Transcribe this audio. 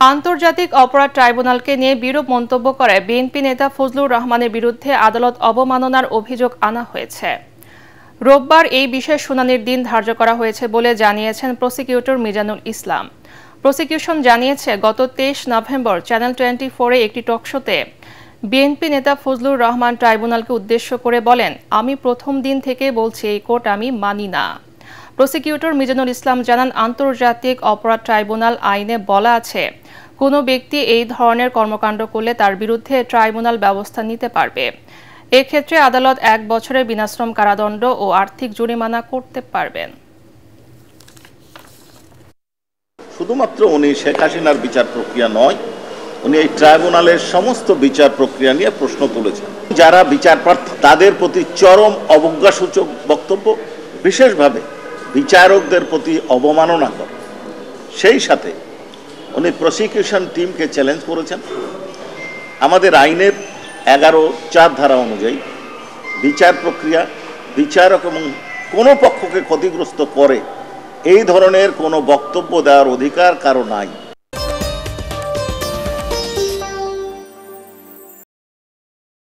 আন্তর্জাতিক অপরাধ ট্রাইব্যুনালকে নিয়ে বিরূপ মন্তব্য করায় বিএনপি নেতা ফজলুর রহমানের বিরুদ্ধে আদালত অবমাননার অভিযোগ আনা হয়েছে। রোববার এই বিষয়ে শুনানির দিন ধার্য করা হয়েছে বলে জানিয়েছেন প্রসিকিউটর মিজানুল ইসলাম। প্রসিকিউশন জানিয়েছে, গত 23 নভেম্বর চ্যানেল 24-এ একটি টকশোতে বিএনপি নেতা ফজলুর রহমান ট্রাইব্যুনালকে উদ্দেশ্য করে বলেন, আমি প্রথম দিন থেকে বলছি এই কোর্ট আমি মানি না। প্রসিকিউটর মিজানুল ইসলাম জানান, আন্তর্জাতিক অপরাধ ট্রাইব্যুনাল আইনে বলা আছে, কোনো ব্যক্তি এই ধরনের কর্মকাণ্ড করলে তার বিরুদ্ধে ট্রাইব্যুনাল ব্যবস্থা নিতে পারবে। এক্ষেত্রে আদালত 1 বছরের বিনাশ্রম কারাদণ্ড ও আর্থিক জরিমানা করতে পারবেন। শুধুমাত্র উনি শেখ হাসিনার বিচার প্রক্রিয়া নয়, উনি এই ট্রাইব্যুনালের সমস্ত বিচার প্রক্রিয়া নিয়ে প্রশ্ন তুলেছেন। যারা বিচার প্রার্থী তাদের প্রতি চরম অবজ্ঞাসূচক বক্তব্য, বিশেষভাবে বিচারকদের প্রতি অবমাননা করে। সেই সাথে উনি প্রসিকিউশন টিমকে চ্যালেঞ্জ করেছেন, আমাদের আইনের 11(4) ধারা অনুযায়ী বিচার প্রক্রিয়া, বিচারক এবং কোনো পক্ষকে ক্ষতিগ্রস্ত করে এই ধরনের কোনো বক্তব্য দেওয়ার অধিকার কারো নাই।